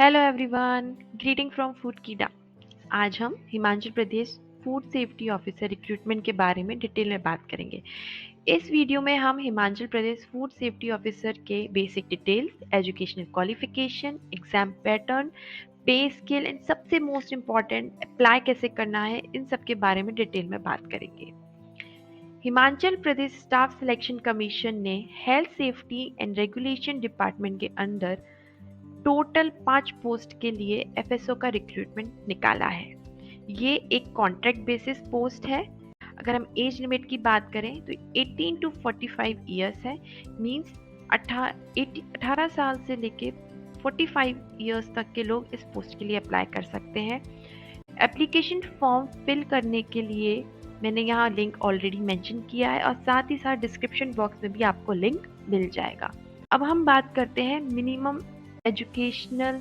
Hello everyone, greeting from food कीड़ा। आज हम Himachal Pradesh food safety officer recruitment के बारे में डिटेल में बात करेंगे। इस वीडियो में हम Himachal Pradesh food safety officer के basic details, educational qualification, exam pattern, पे स्केल एंड सबसे मोस्ट इम्पॉर्टेंट अप्लाई कैसे करना है, इन सब के बारे में डिटेल में बात करेंगे। Himachal Pradesh staff selection commission ने health safety and regulation department के अंदर टोटल 5 पोस्ट के लिए एफएसओ का रिक्रूटमेंट निकाला है। ये एक कॉन्ट्रैक्ट बेसिस पोस्ट है। अगर हम एज लिमिट की बात करें तो 18 टू 45 ईयर्स है। मींस 18 साल से लेके 45 ईयर्स तक के लोग इस पोस्ट के लिए अप्लाई कर सकते हैं। एप्लीकेशन फॉर्म फिल करने के लिए मैंने यहाँ लिंक ऑलरेडी मेंशन किया है और साथ ही साथ डिस्क्रिप्शन बॉक्स में भी आपको लिंक मिल जाएगा। अब हम बात करते हैं मिनिमम एजुकेशनल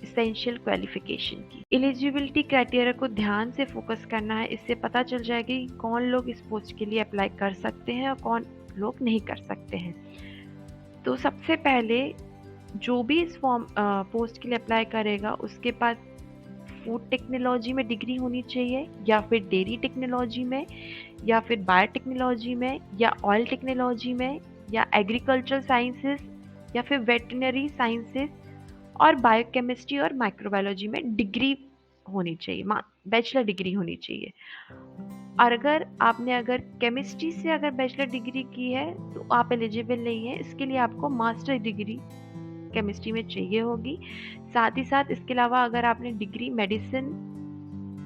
एसेंशियल क्वालिफिकेशन की। एलिजिबिलिटी क्राइटेरिया को ध्यान से फोकस करना है। इससे पता चल जाएगा कि कौन लोग इस पोस्ट के लिए अप्लाई कर सकते हैं और कौन लोग नहीं कर सकते हैं। तो सबसे पहले जो भी इस पोस्ट के लिए अप्लाई करेगा उसके पास फूड टेक्नोलॉजी में डिग्री होनी चाहिए, या फिर डेयरी टेक्नोलॉजी में, या फिर बायोटेक्नोलॉजी में, या ऑयल टेक्नोलॉजी में, या एग्रीकल्चर साइंसेस, या फिर वेटरनरी साइंसेस और बायोकेमिस्ट्री और माइक्रोबायोलॉजी में डिग्री होनी चाहिए, बैचलर डिग्री होनी चाहिए। और अगर केमिस्ट्री से बैचलर डिग्री की है तो आप एलिजिबल नहीं है। इसके लिए आपको मास्टर डिग्री केमिस्ट्री में चाहिए होगी। साथ ही साथ इसके अलावा अगर आपने डिग्री मेडिसिन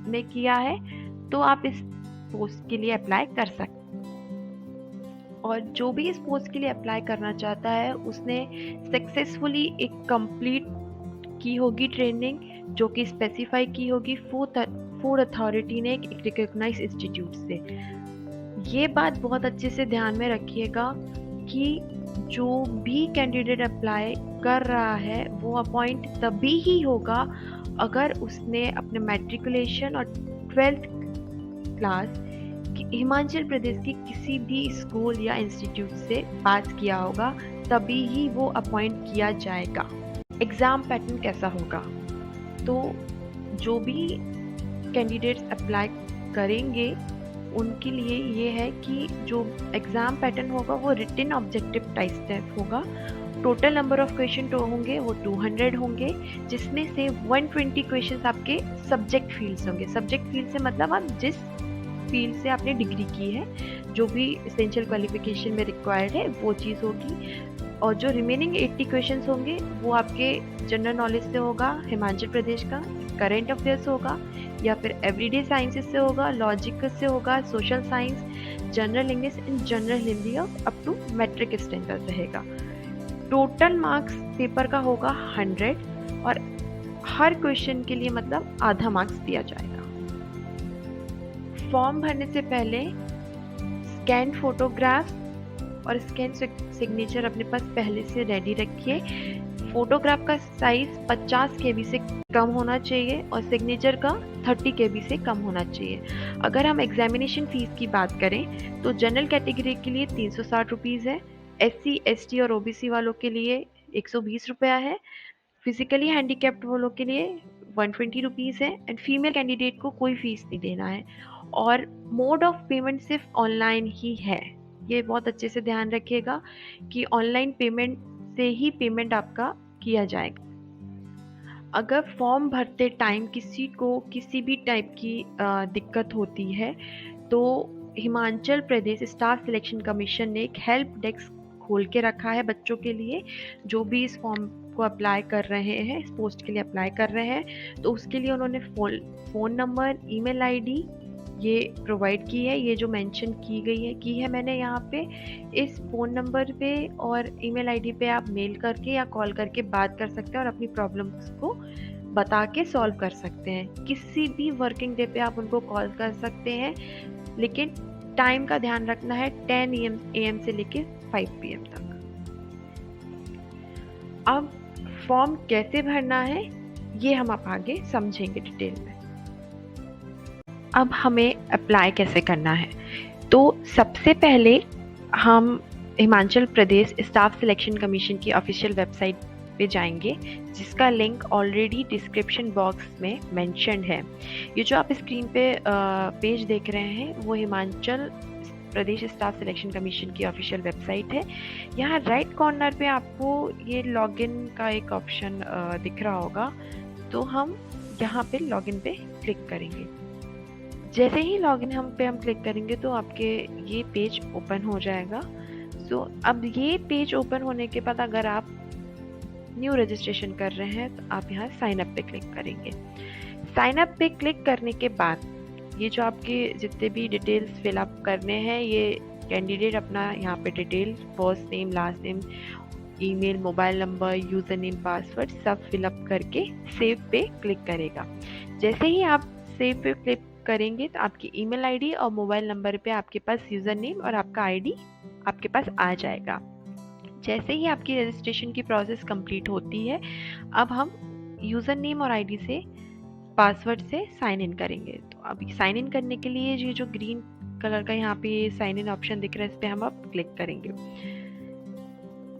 में किया है तो आप इस पोस्ट के लिए अप्लाई कर सकते हैं। और जो भी इस पोस्ट के लिए अप्लाई करना चाहता है उसने सक्सेसफुली एक कंप्लीट की होगी ट्रेनिंग, जो कि स्पेसिफाई की होगी फूड अथॉरिटी ने एक रिकॉग्नाइज्ड इंस्टीट्यूट से। ये बात बहुत अच्छे से ध्यान में रखिएगा कि जो भी कैंडिडेट अप्लाई कर रहा है वो अपॉइंट तभी ही होगा अगर उसने अपने मैट्रिकुलेशन और 12th क्लास हिमाचल प्रदेश की किसी भी स्कूल या इंस्टीट्यूट से पास किया होगा, तभी ही वो अपॉइंट किया जाएगा। एग्ज़ाम पैटर्न कैसा होगा? तो जो भी कैंडिडेट्स अप्लाई करेंगे उनके लिए ये है कि जो एग्ज़ाम पैटर्न होगा वो रिटन ऑब्जेक्टिव टाइप होगा। टोटल नंबर ऑफ क्वेश्चन तो होंगे वो 200 होंगे, जिसमें से 120 क्वेश्चन आपके सब्जेक्ट फील्ड्स होंगे। सब्जेक्ट फील्ड से मतलब आप जिस फील्ड से आपने डिग्री की है, जो भी एसेंशियल क्वालिफिकेशन में रिक्वायर्ड है वो चीज़ होगी। और जो रिमेनिंग 80 क्वेश्चंस होंगे वो आपके जनरल नॉलेज से होगा, हिमाचल प्रदेश का करंट अफेयर्स होगा, या फिर एवरीडे साइंसेस से होगा, लॉजिक से होगा, social science, general English and general Hindi up to matric standard रहेगा। टोटल मार्क्स पेपर का होगा 100 और हर क्वेश्चन के लिए मतलब आधा मार्क्स दिया जाएगा। फॉर्म भरने से पहले स्कैन फोटोग्राफ और स्कैन सिग्नेचर अपने पास पहले से रेडी रखिए। फोटोग्राफ का साइज 50 KB से कम होना चाहिए और सिग्नेचर का 30 KB से कम होना चाहिए। अगर हम एग्जामिनेशन फीस की बात करें तो जनरल कैटेगरी के लिए 360 रुपीज़ है, SC ST और OBC वालों के लिए 120 रुपया है, फिजिकली हैंडीकैप्ड वालों के लिए 120 रुपीज़ है, एंड फीमेल कैंडिडेट को कोई फीस नहीं देना है। और मोड ऑफ पेमेंट सिर्फ ऑनलाइन ही है। ये बहुत अच्छे से ध्यान रखिएगा कि ऑनलाइन पेमेंट से ही पेमेंट आपका किया जाएगा। अगर फॉर्म भरते टाइम किसी को किसी भी टाइप की दिक्कत होती है तो Himachal Pradesh staff selection commission ने एक हेल्प डेस्क खोल के रखा है बच्चों के लिए। जो भी इस फॉर्म को अप्लाई कर रहे हैं, इस पोस्ट के लिए अप्लाई कर रहे हैं, तो उसके लिए उन्होंने फ़ोन नंबर, ईमेल आईडी ये प्रोवाइड की है। ये जो मेंशन की है मैंने यहाँ पे, इस फ़ोन नंबर पे और ईमेल आईडी पे आप मेल करके या कॉल करके बात कर सकते हैं और अपनी प्रॉब्लम्स को बता के सॉल्व कर सकते हैं। किसी भी वर्किंग डे पे आप उनको कॉल कर सकते हैं, लेकिन टाइम का ध्यान रखना है 10 AM से लेके 5 PM तक। अब फॉर्म कैसे भरना है ये हम आप आगे समझेंगे डिटेल में। अब हमें अप्लाई कैसे करना है, तो सबसे पहले हम Himachal Pradesh staff selection commission की ऑफिशियल वेबसाइट पे जाएंगे, जिसका लिंक ऑलरेडी डिस्क्रिप्शन बॉक्स में मेंशन्ड है। ये जो आप स्क्रीन पे पेज देख रहे हैं वो Himachal Pradesh staff selection commission की ऑफिशियल वेबसाइट है। यहाँ राइट कॉर्नर पे आपको ये लॉगिन का एक ऑप्शन दिख रहा होगा, तो हम यहाँ पे लॉगिन पे क्लिक करेंगे। जैसे ही लॉगिन हम क्लिक करेंगे तो आपके ये पेज ओपन हो जाएगा। सो अब ये पेज ओपन होने के बाद अगर आप न्यू रजिस्ट्रेशन कर रहे हैं तो आप यहाँ साइन अप पे क्लिक करेंगे। साइन अप पे क्लिक करने के बाद ये जो आपके जितने भी डिटेल्स फिल अप करने हैं, ये कैंडिडेट अपना यहाँ पे details, first name, last name, email, mobile number, user name, password सब फिलअप करके सेव पे क्लिक करेगा। जैसे ही आप सेव पे क्लिक करेंगे तो आपकी ईमेल आईडी और मोबाइल नंबर पे आपके पास यूज़र नेम और आपका आईडी आपके पास आ जाएगा। जैसे ही आपकी रजिस्ट्रेशन की प्रोसेस कंप्लीट होती है, अब हम यूज़र नेम और आईडी से पासवर्ड से साइन इन करेंगे। तो अब साइन इन करने के लिए ये जो ग्रीन कलर का यहाँ पे साइन इन ऑप्शन दिख रहा है, इस पर हम अब क्लिक करेंगे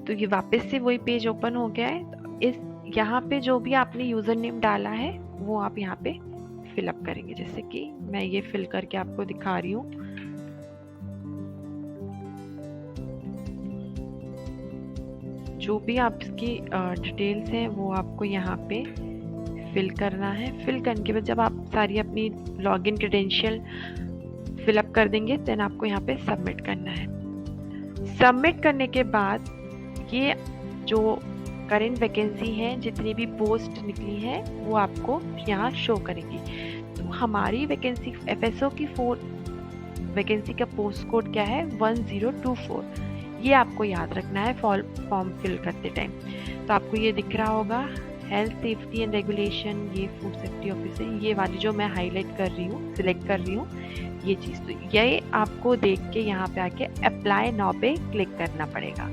तो ये वापस से वही पेज ओपन हो गया है। तो इस यहाँ पे जो भी आपने यूज़र नेम डाला है वो आप यहाँ पे फिलअप करेंगे। जैसे कि मैं ये फिल करके आपको दिखा रही हूँ। जो भी आपकी डिटेल्स हैं वो आपको यहाँ पे फिल करना है। फिल करने के बाद जब आप सारी अपनी लॉगिन क्रेडेंशियल फिलअप कर देंगे देन आपको यहाँ पे सबमिट करना है। सबमिट करने के बाद ये जो करेंट वैकेंसी है, जितनी भी पोस्ट निकली है वो आपको यहाँ शो करेंगी। तो हमारी वैकेंसी FSO की 4 वैकेंसी का पोस्ट कोड क्या है, 1024। ये आपको याद रखना है फॉर्म फिल करते टाइम। तो आपको ये दिख रहा होगा हेल्थ सेफ्टी एंड रेगुलेशन, ये फूड सेफ्टी ऑफिसर, ये वाली जो मैं हाईलाइट कर रही हूँ, सिलेक्ट कर रही हूँ ये चीज़। तो ये आपको देख के यहाँ पे आके अप्लाई नाउ पे क्लिक करना पड़ेगा।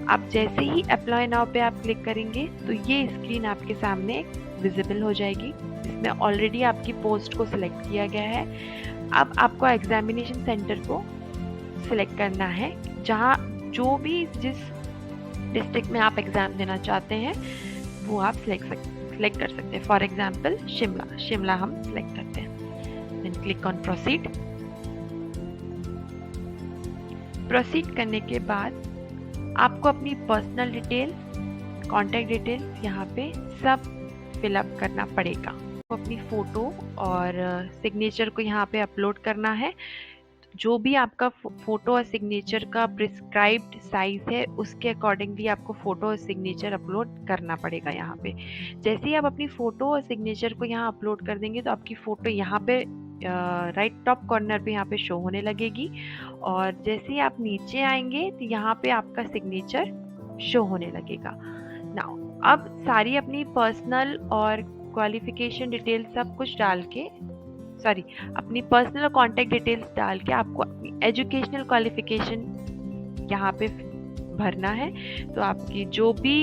आप जैसे ही अप्लाई नाउ पे आप क्लिक करेंगे तो ये स्क्रीन आपके सामने विजिबल हो जाएगी, इसमें ऑलरेडी आपकी पोस्ट को सिलेक्ट किया गया है। अब आपको एग्जामिनेशन सेंटर को सिलेक्ट करना है, जहाँ जो भी जिस डिस्ट्रिक्ट में आप एग्ज़ाम देना चाहते हैं वो आप सिलेक्ट कर सकते हैं। फॉर एग्जाम्पल शिमला हम सिलेक्ट करते हैं। Then click on proceed. Proceed करने के बाद आपको अपनी पर्सनल डिटेल, कॉन्टैक्ट डिटेल्स यहाँ पे सब फिलअप करना पड़ेगा। आपको अपनी फ़ोटो और सिग्नेचर को यहाँ पे अपलोड करना है। जो भी आपका फ़ोटो और सिग्नेचर का प्रिस्क्राइब्ड साइज़ है उसके अकॉर्डिंगली आपको फ़ोटो और सिग्नेचर अपलोड करना पड़ेगा यहाँ पे। जैसे ही आप अपनी फ़ोटो और सिग्नेचर को यहाँ अपलोड कर देंगे तो आपकी फ़ोटो यहाँ पे राइट टॉप कॉर्नर पे यहाँ पे शो होने लगेगी, और जैसे ही आप नीचे आएंगे तो यहाँ पे आपका सिग्नेचर शो होने लगेगा। नाउ अब सारी अपनी पर्सनल और क्वालिफिकेशन डिटेल सब कुछ डाल के, अपनी पर्सनल और कॉन्टैक्ट डिटेल्स डाल के आपको अपनी एजुकेशनल क्वालिफिकेशन यहाँ पे भरना है। तो आपकी जो भी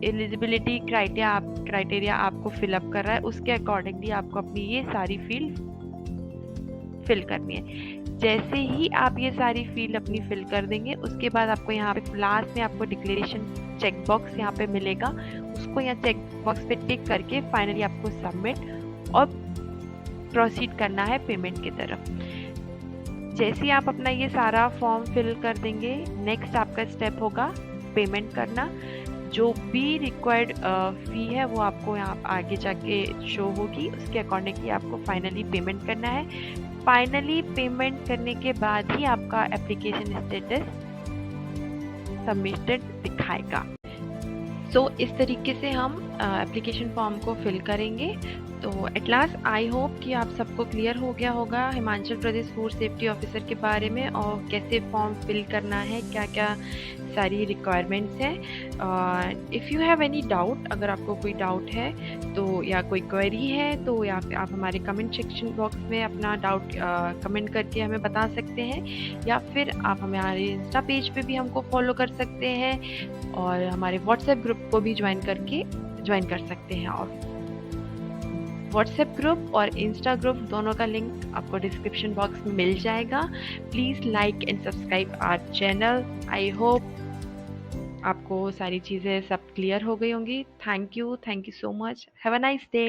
एलिजिबिलिटी क्राइटेरिया आपको फिलअप कर रहा है उसके अकॉर्डिंगली आपको अपनी ये सारी फील्ड फिल करनी है। जैसे ही आप ये सारी फील्ड अपनी फिल कर देंगे उसके बाद आपको यहाँ पे लास्ट में आपको डिक्लेरेशन चेक बॉक्स यहाँ पे मिलेगा, उसको यहाँ चेक बॉक्स पे टिक करके फाइनली आपको सबमिट और प्रोसीड करना है पेमेंट की तरफ। जैसे ही आप अपना ये सारा फॉर्म फिल कर देंगे, नेक्स्ट आपका स्टेप होगा पेमेंट करना। जो भी रिक्वायर्ड फी है वो आपको यहाँ आगे जाके शो होगी, उसके अकॉर्डिंगली आपको फाइनली पेमेंट करना है। फाइनली पेमेंट करने के बाद ही आपका एप्लीकेशन स्टेटस सबमिटेड दिखाएगा। सो इस तरीके से हम एप्लीकेशन फॉर्म को फिल करेंगे। तो एट लास्ट आई होप कि आप सबको क्लियर हो गया होगा Himachal Pradesh food safety officer के बारे में और कैसे फॉर्म फिल करना है, क्या क्या सारी रिक्वायरमेंट्स हैं। If you have any doubt, अगर आपको कोई डाउट है तो या कोई क्वेरी है तो या फिर आप हमारे कमेंट सेक्शन बॉक्स में अपना डाउट कमेंट करके हमें बता सकते हैं, या फिर आप हमारे इंस्टा पेज पे भी हमको फॉलो कर सकते हैं और हमारे व्हाट्सएप ग्रुप को भी ज्वाइन कर सकते हैं। और व्हाट्सएप ग्रुप और इंस्टा ग्रुप दोनों का लिंक आपको डिस्क्रिप्शन बॉक्स में मिल जाएगा। Please like and subscribe our channel. I hope आपको आपको सारी चीज़ें सब क्लियर हो गई होंगी। Thank you so much. Have a nice day.